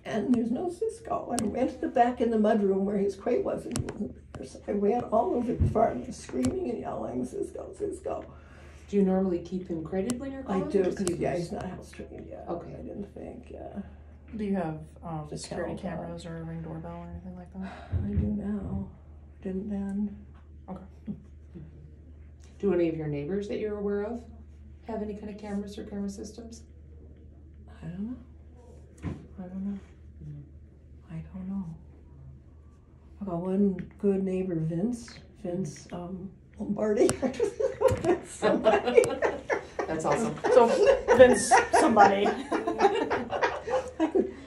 Speaker 3: there's no Cisco. And I ran to the back in the mudroom where his crate was, and he wasn't there. So I ran all over the farm, screaming and yelling, Cisco, Cisco.
Speaker 4: Do you normally keep him crated when you're
Speaker 3: I
Speaker 4: calling?
Speaker 3: do, because he's not house trained yet.
Speaker 4: Okay.
Speaker 3: I didn't think, yeah.
Speaker 1: Do you have
Speaker 3: Just
Speaker 1: security
Speaker 3: tell them.
Speaker 1: cameras or a Ring doorbell or anything like that?
Speaker 3: I do now. Didn't then.
Speaker 1: Okay.
Speaker 4: Do any of your neighbors that you're aware of have any kind of cameras or camera systems?
Speaker 3: I don't know. I don't know. I got one good neighbor, Vince Lombardi. Somebody.
Speaker 4: That's awesome.
Speaker 1: So Vince, somebody.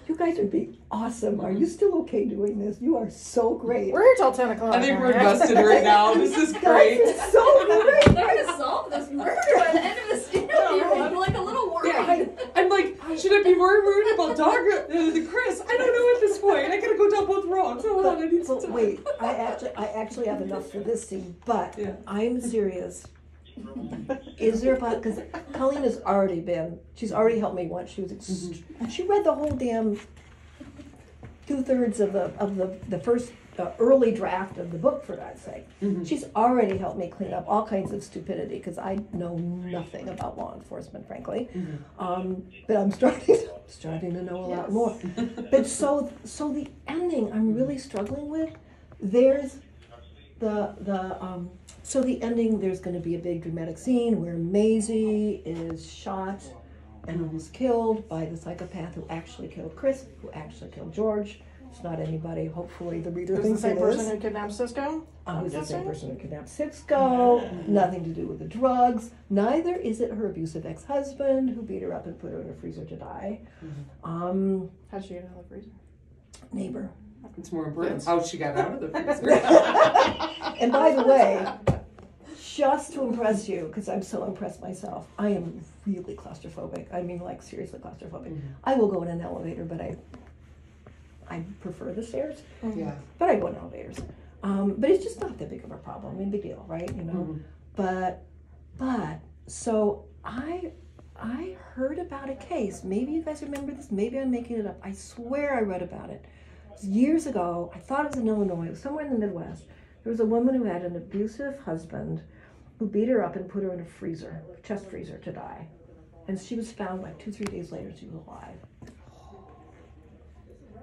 Speaker 3: You guys would be awesome. Are you still okay doing this? You are so great.
Speaker 1: We're here till 10 o'clock.
Speaker 4: I think we're invested right now. This is great.
Speaker 3: This is so great.
Speaker 5: They're gonna solve this murder by the end of this interview. I'm like a little worried.
Speaker 4: Yeah, I'm like, should I be more worried about Dog than Chris? I don't know at this point. I gotta go down both roads. Hold on, I need some
Speaker 3: But
Speaker 4: time.
Speaker 3: wait, I actually have enough for this scene, but
Speaker 4: Yeah.
Speaker 3: I'm serious. Is there because Colleen has already she's already helped me once. She was she read the whole damn 2/3 of the first early draft of the book, for God's sake. She's already helped me clean up all kinds of stupidity because I know nothing about law enforcement, frankly. But I'm starting to know a lot more. But so the ending I'm really struggling with. There's so the ending, there's going to be a big dramatic scene where Maisie is shot and almost killed by the psychopath who actually killed Chris, who actually killed George. It's not anybody. Hopefully the reader
Speaker 1: Who's
Speaker 3: thinks
Speaker 1: the same
Speaker 3: it
Speaker 1: person
Speaker 3: is.
Speaker 1: who kidnapped Cisco?
Speaker 3: Who's the same person who kidnapped Cisco. Nothing to do with the drugs. Neither is it her abusive ex-husband who beat her up and put her in a freezer to die.
Speaker 1: How'd she get out of the freezer?
Speaker 3: Neighbor.
Speaker 4: It's more important how she got out of the freezer.
Speaker 3: And by the way, just to impress you, because I'm so impressed myself, I am really claustrophobic. I mean, like, seriously claustrophobic. I will go in an elevator, but I prefer the stairs.
Speaker 4: Yeah.
Speaker 3: But I go in elevators. But it's just not that big of a problem. I mean, big deal, right? You know. But so I heard about a case. Maybe you guys remember this. Maybe I'm making it up. I swear I read about it. Years ago, I thought it was in Illinois, it was somewhere in the Midwest. There was a woman who had an abusive husband who beat her up and put her in a freezer, chest freezer, to die. And she was found like 2-3 days later, she was alive.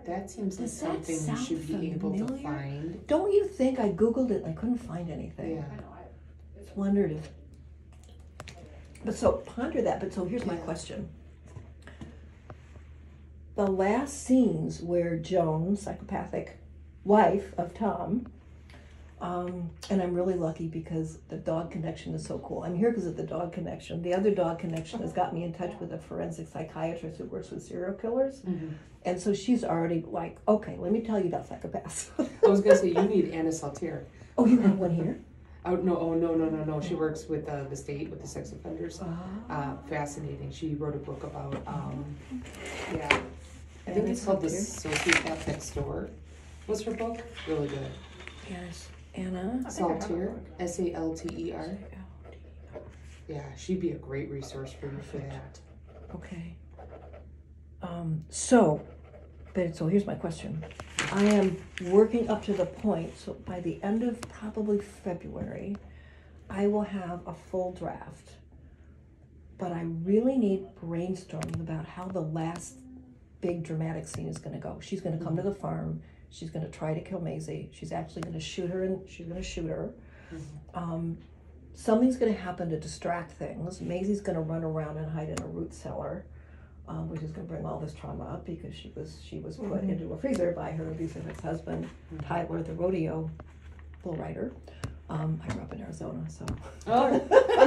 Speaker 4: That seems like
Speaker 3: Does that
Speaker 4: something you
Speaker 3: sound
Speaker 4: should be able to
Speaker 3: familiar?
Speaker 4: find.
Speaker 3: Don't you think? I Googled it and I couldn't find anything.
Speaker 4: Yeah.
Speaker 3: Just wondered if. But so ponder that. But so here's my question. The last scenes where Joan, psychopathic wife of Tom, and I'm really lucky because the dog connection is so cool. I'm here because of the dog connection. The other dog connection has got me in touch with a forensic psychiatrist who works with serial killers. And so she's already like, okay, let me tell you about psychopaths.
Speaker 4: I was gonna say you need Anna Saltier.
Speaker 3: Oh, you have one here?
Speaker 4: No. She works with the state with the sex offenders. Fascinating. She wrote a book about I think it's called The Sociopath Next Door. Was her book really good?
Speaker 3: Yes, Anna
Speaker 4: Saltier, Salter. Yeah, she'd be a great resource for you for that.
Speaker 3: Okay. So here's my question. I am working up to the point, so by the end of probably February, I will have a full draft. But I really need brainstorming about how the last big dramatic scene is going to go. She's going to come to the farm. She's going to try to kill Maisie. She's actually going to shoot her, and she's going to shoot her. Something's going to happen to distract things. Maisie's going to run around and hide in a root cellar, which is going to bring all this trauma up because she was put into a freezer by her abusive ex-husband, Tyler, the rodeo bull rider. I grew up in Arizona, so.
Speaker 1: I'm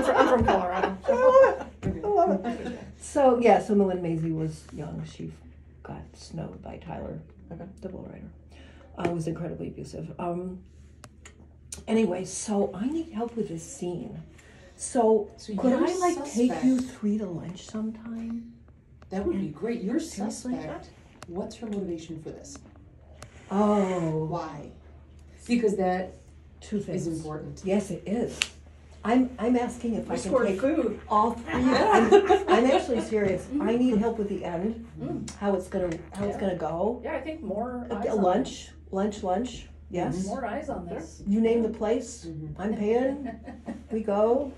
Speaker 1: from Colorado.
Speaker 3: I love it. So when Maisie was young, she got snowed by Tyler, the bull rider. Was incredibly abusive. Anyway, so I need help with this scene. So could
Speaker 4: your
Speaker 3: I take
Speaker 4: suspect-
Speaker 3: you three to lunch sometime?
Speaker 4: That would be great. Your
Speaker 3: Seriously?
Speaker 4: suspect, what's her motivation for this?
Speaker 3: Oh,
Speaker 4: Why? Because that
Speaker 3: two things.
Speaker 4: is important.
Speaker 3: Yes, it is. I'm asking if I can
Speaker 2: Scored
Speaker 3: take
Speaker 2: food.
Speaker 3: all three. I'm actually serious. I need help with the end. How it's gonna go.
Speaker 2: Yeah, I think more eyes
Speaker 3: A
Speaker 2: on
Speaker 3: lunch. Yes.
Speaker 2: this. More eyes on this.
Speaker 3: You name the place. I'm paying. We go.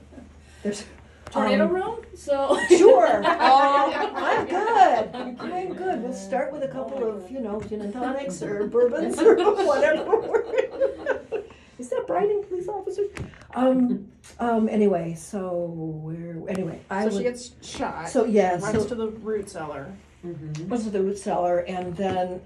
Speaker 3: There's
Speaker 2: Tornado room? So.
Speaker 3: Sure. I'm good. We'll start with a couple of, gin and tonics or bourbons or whatever. Is that bribing police officers? Anyway,
Speaker 1: She gets shot.
Speaker 3: So yeah,
Speaker 1: runs
Speaker 3: so
Speaker 1: to the root cellar.
Speaker 3: runs to the root cellar, and then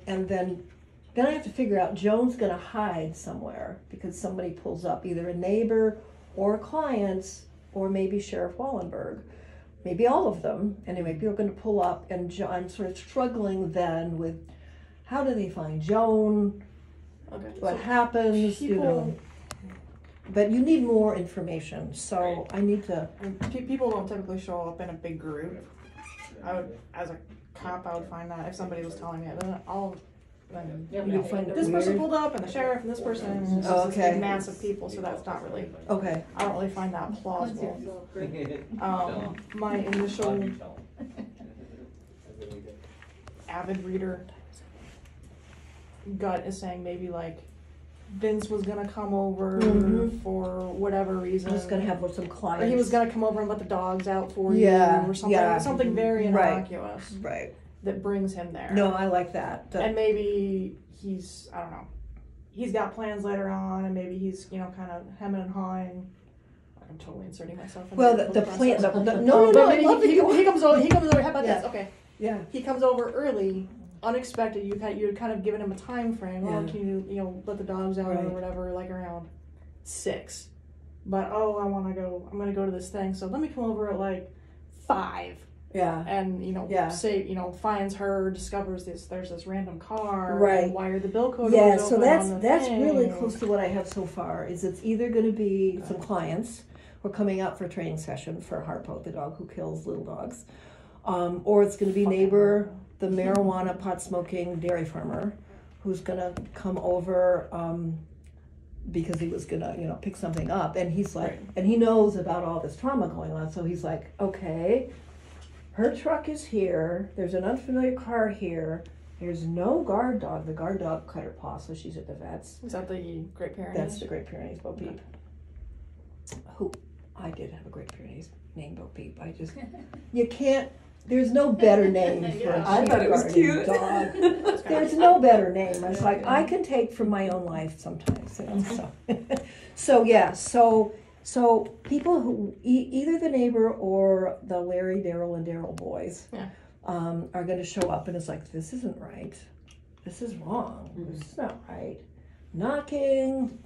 Speaker 3: I have to figure out Joan's gonna hide somewhere because somebody pulls up, either a neighbor or clients or maybe Sheriff Wallenberg, maybe all of them. Anyway, people are gonna pull up, and I'm sort of struggling then with how do they find Joan?
Speaker 1: Okay.
Speaker 3: What
Speaker 1: so
Speaker 3: happens?
Speaker 1: people,
Speaker 3: But you need more information, so I need to.
Speaker 1: people don't typically show up in a big group. I would, as a cop, I would find that if somebody was telling me it, then
Speaker 3: You'll find it
Speaker 1: this person
Speaker 3: weird.
Speaker 1: pulled up and the sheriff and this person, and it's
Speaker 3: Oh,
Speaker 1: just
Speaker 3: okay.
Speaker 1: this big mass of people, so that's not really.
Speaker 3: Okay.
Speaker 1: I don't really find that plausible. My initial avid reader gut is saying maybe like Vince was gonna come over for whatever reason.
Speaker 3: I'm just gonna have some clients.
Speaker 1: Or he was gonna come over and let the dogs out for
Speaker 3: Yeah,
Speaker 1: you, or something.
Speaker 3: yeah.
Speaker 1: Something very
Speaker 3: Right.
Speaker 1: innocuous
Speaker 3: Right.
Speaker 1: that brings him there.
Speaker 3: No, I like that.
Speaker 1: And maybe he's, I don't know, he's got plans later on, and maybe he's, kind of hemming and hawing. I'm totally inserting myself in
Speaker 3: Well,
Speaker 1: the
Speaker 3: the plan.
Speaker 1: process.
Speaker 3: No,
Speaker 1: But
Speaker 3: I
Speaker 1: maybe
Speaker 3: love that
Speaker 1: he
Speaker 3: you.
Speaker 1: comes over. He comes over. How about
Speaker 3: Yeah.
Speaker 1: this? Okay,
Speaker 3: Yeah.
Speaker 1: he comes over early, unexpected. You had kind of given him a time frame. Oh,
Speaker 3: Yeah.
Speaker 1: can you let the dogs out or
Speaker 3: Right.
Speaker 1: whatever, like around 6. But I want to go. I'm gonna go to this thing. So let me come over at like 5.
Speaker 3: Yeah.
Speaker 1: And
Speaker 3: Yeah.
Speaker 1: say finds her, discovers there's this random car,
Speaker 3: Right.
Speaker 1: and wired the bill code.
Speaker 3: Yeah.
Speaker 1: was
Speaker 3: So
Speaker 1: open on the
Speaker 3: that's
Speaker 1: thing.
Speaker 3: really close to what I have so far. Is it's either going to be some clients who are coming out for a training session for Harpo, the dog who kills little dogs, or it's going to be neighbor, the marijuana pot smoking dairy farmer, who's going to come over. Because he was gonna, pick something up, and he's like,
Speaker 1: Right.
Speaker 3: and he knows about all this trauma going on, so he's like, okay, her truck is here. There's an unfamiliar car here. There's no guard dog. The guard dog cut her paw, so she's at the vet's.
Speaker 1: Is that the Great Pyrenees?
Speaker 3: That's the Great Pyrenees Bo Peep. Who I did have a Great Pyrenees named Bo Peep. You can't. There's no better name for a
Speaker 5: I
Speaker 4: thought it was
Speaker 3: guarding
Speaker 4: cute.
Speaker 3: dog. There's no better name. It's like I can take from my own life sometimes. So people who either the neighbor or the Larry, Daryl, and Daryl boys are going to show up, and it's like, this isn't right. This is wrong. This is not right. Knocking.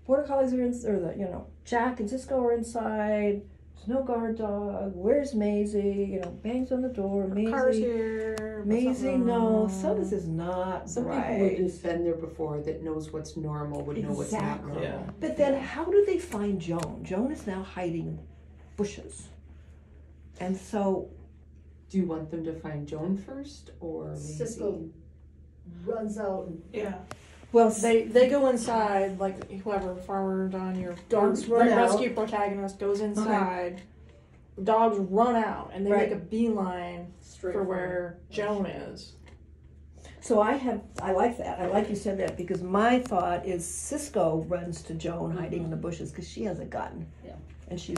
Speaker 3: Border collies are in, or the Jack and Cisco are inside. There's no guard dog. Where's Maisie? Bangs on the door. Maisie.
Speaker 1: Car's here. but
Speaker 3: Maisie,
Speaker 1: something
Speaker 3: no,
Speaker 1: wrong.
Speaker 3: so this is not
Speaker 4: Some
Speaker 3: right.
Speaker 4: people who've been there before that knows what's normal would know what's not
Speaker 3: Exactly.
Speaker 4: normal.
Speaker 1: Yeah.
Speaker 3: But then how do they find Joan? Joan is now hiding in bushes. And so,
Speaker 4: Do you want them to find Joan first or Maisie?
Speaker 5: Cisco runs out and
Speaker 1: Yeah.
Speaker 3: well,
Speaker 1: They go inside, like whoever, Farmer Don, your
Speaker 3: Dogs run out.
Speaker 1: rescue protagonist goes inside. Dogs run out, and they
Speaker 3: Right.
Speaker 1: make a beeline
Speaker 5: straight
Speaker 1: for
Speaker 5: from
Speaker 1: where Joan is.
Speaker 3: so I like that. I like you said that because my thought is Cisco runs to Joan hiding in the bushes because she has a gun.
Speaker 5: Yeah.
Speaker 3: And she's,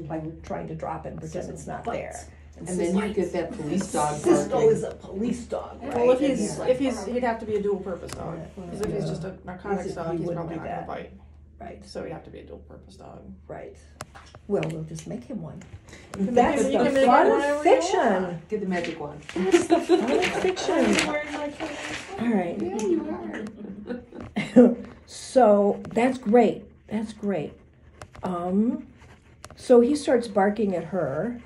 Speaker 3: like trying to drop it and pretend it's not there.
Speaker 4: And then you get that police dog
Speaker 3: Cisco
Speaker 4: barking.
Speaker 3: is a police dog, right?
Speaker 1: Well, if
Speaker 3: And
Speaker 1: he'd have to be a dual purpose dog. Because if he's just a narcotics
Speaker 3: He
Speaker 1: dog, he's
Speaker 3: wouldn't
Speaker 1: probably
Speaker 3: be
Speaker 1: not gonna
Speaker 3: that.
Speaker 1: bite.
Speaker 3: right,
Speaker 1: So he'd have to be a dual purpose dog.
Speaker 3: right. Well, we'll just make him one.
Speaker 1: You can
Speaker 3: That's
Speaker 1: make him- you can
Speaker 3: the
Speaker 1: make
Speaker 3: fun
Speaker 1: him
Speaker 3: of
Speaker 1: whatever you
Speaker 3: fiction.
Speaker 1: want.
Speaker 4: Get the magic wand.
Speaker 3: That's the fun of fiction. All right.
Speaker 4: Yeah, you are.
Speaker 3: So that's great. That's great. So he starts barking at her.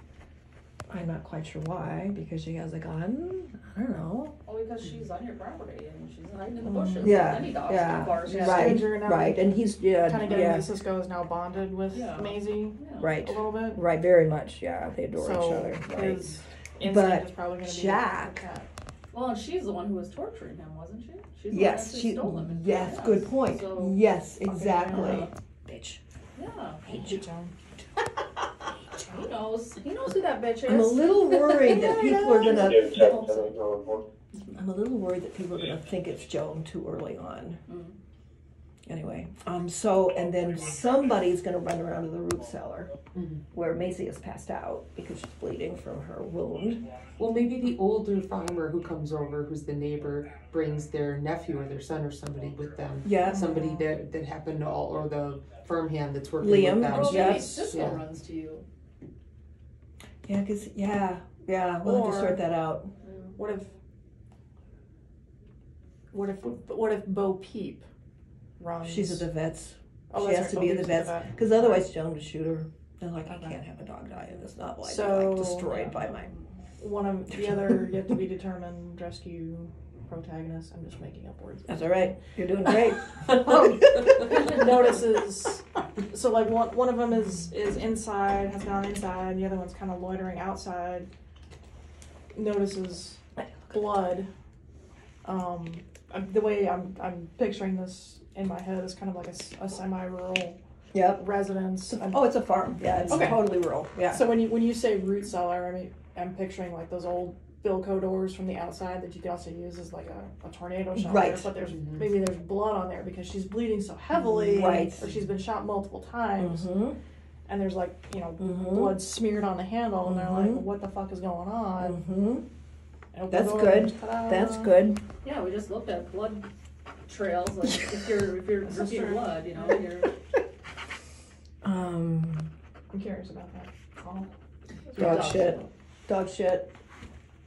Speaker 3: I'm not quite sure why, because she has a gun. I don't know.
Speaker 5: well, because she's on your property and she's hiding in the bushes.
Speaker 3: Yeah,
Speaker 5: Like any dog
Speaker 3: yeah,
Speaker 5: too far, she's
Speaker 3: right,
Speaker 1: Stranger now.
Speaker 3: right. And he's
Speaker 1: Kind of getting
Speaker 3: yeah,
Speaker 1: that Cisco is now bonded with
Speaker 5: Yeah.
Speaker 1: Maisie
Speaker 3: right,
Speaker 1: a little bit.
Speaker 3: right. Very much. Yeah, they adore each
Speaker 1: So
Speaker 3: other. Right.
Speaker 1: his instinct
Speaker 3: But
Speaker 1: is probably going to be
Speaker 3: Jack-
Speaker 1: the cat.
Speaker 5: Well, and she's the one who was torturing him, wasn't she? She's the
Speaker 3: Yes,
Speaker 5: one
Speaker 3: she.
Speaker 5: that stole him. and-
Speaker 3: Yes, good point.
Speaker 5: So,
Speaker 3: Yes, exactly.
Speaker 5: yeah.
Speaker 3: Bitch.
Speaker 5: yeah.
Speaker 1: Hate you, Joan.
Speaker 5: He knows. He knows who that bitch is.
Speaker 3: I'm a little worried that people are gonna.
Speaker 6: Yeah, check the report.
Speaker 3: I'm a little worried that people are gonna think it's Joan too early on. Anyway, so, and then somebody's gonna run around to the root cellar
Speaker 4: Mhm.
Speaker 3: where Macy is passed out because she's bleeding from her wound.
Speaker 4: Well, maybe the older farmer who comes over, who's the neighbor, brings their nephew or their son or somebody with them.
Speaker 3: Yeah.
Speaker 4: Somebody that happened to or the farmhand that's working
Speaker 3: Liam,
Speaker 4: with them.
Speaker 5: Well,
Speaker 3: yeah.
Speaker 5: maybe Cisco
Speaker 4: Yeah.
Speaker 5: runs to you.
Speaker 3: Yeah, cause, yeah, we'll have to
Speaker 1: Or-
Speaker 3: sort that out.
Speaker 1: What if Bo Peep runs?
Speaker 3: She's at the vets.
Speaker 1: Oh,
Speaker 3: She
Speaker 1: that's
Speaker 3: has
Speaker 1: right,
Speaker 3: to
Speaker 1: Bo
Speaker 3: be at the
Speaker 1: Peep's
Speaker 3: vets,
Speaker 1: vet.
Speaker 3: because otherwise Joan would shoot her. They're like, I
Speaker 1: Okay.
Speaker 3: can't have a dog die in this novel. I'd be
Speaker 1: So-
Speaker 3: like destroyed by my.
Speaker 1: One of the other yet to be determined rescue protagonists. I'm just making up words.
Speaker 3: That's all right. You're doing great.
Speaker 1: Notices. So like one of them is inside, has gone inside, and the other one's kind of loitering outside. Notices blood. The way I'm picturing this in my head is kind of like a semi-rural
Speaker 3: Yep.
Speaker 1: residence.
Speaker 3: Oh, it's a farm. Yeah, it's
Speaker 1: Okay.
Speaker 3: totally rural. Yeah.
Speaker 1: So when you say root cellar, I mean I'm picturing like those old Bilco doors from the outside that you can also use as like a tornado shelter.
Speaker 3: Right.
Speaker 1: But there's
Speaker 4: Mhm.
Speaker 1: maybe there's blood on there because she's bleeding so heavily,
Speaker 3: Right.
Speaker 1: or she's been shot multiple times,
Speaker 3: Mm-hmm.
Speaker 1: and there's like
Speaker 3: Mm-hmm.
Speaker 1: blood smeared on the handle, and they're like,
Speaker 3: Mhm.
Speaker 1: "What the fuck is going on?"
Speaker 3: Mm-hmm.
Speaker 1: And open
Speaker 3: That's
Speaker 1: the door,
Speaker 3: good.
Speaker 1: and ta-da.
Speaker 3: That's good.
Speaker 5: Yeah, we just looked at blood trails, like if you're drinking
Speaker 1: true.
Speaker 5: blood, you know, you're.
Speaker 3: Um,
Speaker 1: I'm curious about that. Oh.
Speaker 3: dog shit. Dog shit.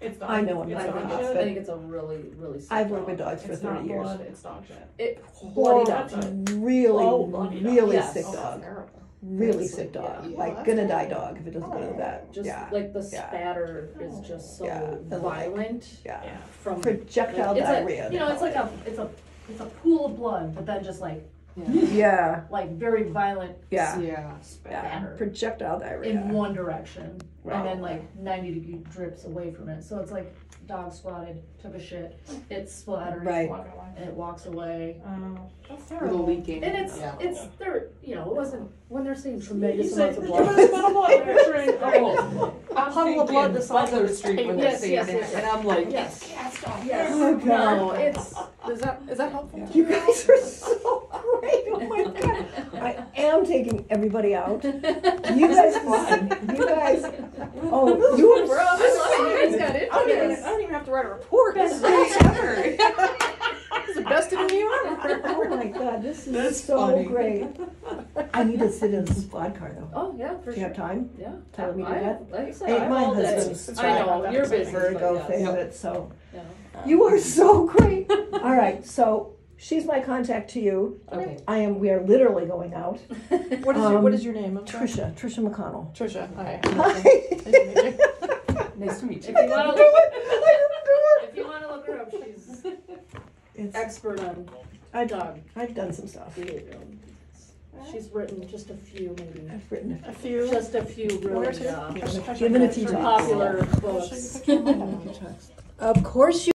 Speaker 1: It's dog.
Speaker 3: I know I'm
Speaker 1: it's
Speaker 3: not
Speaker 1: dog
Speaker 3: gonna
Speaker 1: shit.
Speaker 5: I think it's a really, really sick
Speaker 3: I've worked with
Speaker 5: dog.
Speaker 3: dogs for
Speaker 1: It's
Speaker 3: 30
Speaker 1: not
Speaker 3: years.
Speaker 1: blood. It's dog shit.
Speaker 5: It bloody
Speaker 1: That's
Speaker 5: dog.
Speaker 1: a-
Speaker 3: Really,
Speaker 1: Oh, bloody dog.
Speaker 3: really
Speaker 5: Yes.
Speaker 3: sick
Speaker 1: Oh, that's
Speaker 3: dog.
Speaker 1: terrible.
Speaker 3: Really
Speaker 5: Yes.
Speaker 3: sick dog.
Speaker 5: Yeah.
Speaker 3: Like, gonna die dog if it doesn't go to the vet.
Speaker 5: Just
Speaker 3: Yeah.
Speaker 5: like the
Speaker 3: Yeah.
Speaker 5: spatter is just so
Speaker 3: Yeah. And like-
Speaker 5: violent
Speaker 3: Yeah.
Speaker 1: Yeah.
Speaker 5: from
Speaker 3: Projectile
Speaker 5: it's
Speaker 3: diarrhea.
Speaker 5: Like, you know, it's like it's a pool of blood, but then just like
Speaker 3: Yeah.
Speaker 5: very violent
Speaker 3: Yeah.
Speaker 4: Yeah.
Speaker 5: spatter
Speaker 3: Projectile diarrhea.
Speaker 5: in one direction,
Speaker 3: Right.
Speaker 5: and then like 90-degree drips away from it. So it's like dog squatted, took a shit, it's splattered,
Speaker 3: Right.
Speaker 1: Walk away.
Speaker 5: and it walks away.
Speaker 1: Oh, that's
Speaker 4: Little
Speaker 1: terrible.
Speaker 4: leaking.
Speaker 5: And it's
Speaker 4: yeah.
Speaker 5: there, you know, it wasn't when they're saying
Speaker 1: You
Speaker 5: tremendous
Speaker 1: say,
Speaker 5: amounts of
Speaker 1: give
Speaker 5: blood.
Speaker 1: us a little blood. Picturing
Speaker 4: Oh,
Speaker 1: a puddle of blood the size of
Speaker 4: Butler
Speaker 1: this
Speaker 4: Street when
Speaker 1: table.
Speaker 4: they're
Speaker 5: Yes,
Speaker 4: saying
Speaker 5: yes,
Speaker 4: that,
Speaker 5: yes,
Speaker 4: and I'm like,
Speaker 5: Yes.
Speaker 4: it's cast off.
Speaker 5: Yes.
Speaker 3: Oh, God.
Speaker 5: No, it's
Speaker 1: Is that helpful?
Speaker 3: You guys are so great. Oh my God. I am taking everybody out. You guys, you guys, oh, you are
Speaker 5: bro. I love it. You guys got it.
Speaker 1: I don't even have to write a report. This is
Speaker 4: Best ever.
Speaker 1: this is the best interview ever.
Speaker 3: Oh my God, this is
Speaker 4: That's
Speaker 3: so
Speaker 4: funny.
Speaker 3: great. I need to sit in the squad car though.
Speaker 5: Oh yeah, for
Speaker 3: Do you
Speaker 5: sure.
Speaker 3: have time?
Speaker 5: Yeah.
Speaker 3: Tell me to do that?
Speaker 5: Like I said,
Speaker 3: Hey,
Speaker 5: I'm
Speaker 3: my
Speaker 5: all day.
Speaker 3: husband's
Speaker 5: I know you're busy.
Speaker 3: Virgo
Speaker 5: but
Speaker 3: thing
Speaker 5: yes.
Speaker 3: of it, so.
Speaker 5: Yeah.
Speaker 3: You are so great. All right, so she's my contact to you.
Speaker 4: Okay.
Speaker 3: We are literally going out.
Speaker 1: What is your name? I'm sorry.
Speaker 3: Trisha McConnell.
Speaker 1: Trisha. Hi.
Speaker 3: Hi.
Speaker 4: Nice to meet you.
Speaker 5: If you want to look, if you want to look her up, she's
Speaker 3: It's,
Speaker 5: expert on dog
Speaker 3: I've done some stuff.
Speaker 5: behavior. She's written just a few, maybe
Speaker 3: I've written
Speaker 1: A few.
Speaker 5: just a few
Speaker 1: Where's
Speaker 5: really
Speaker 1: her?
Speaker 3: Given a tea talk.
Speaker 5: popular
Speaker 1: I'll show you a
Speaker 5: books.
Speaker 1: picture of my dog.
Speaker 3: Of course you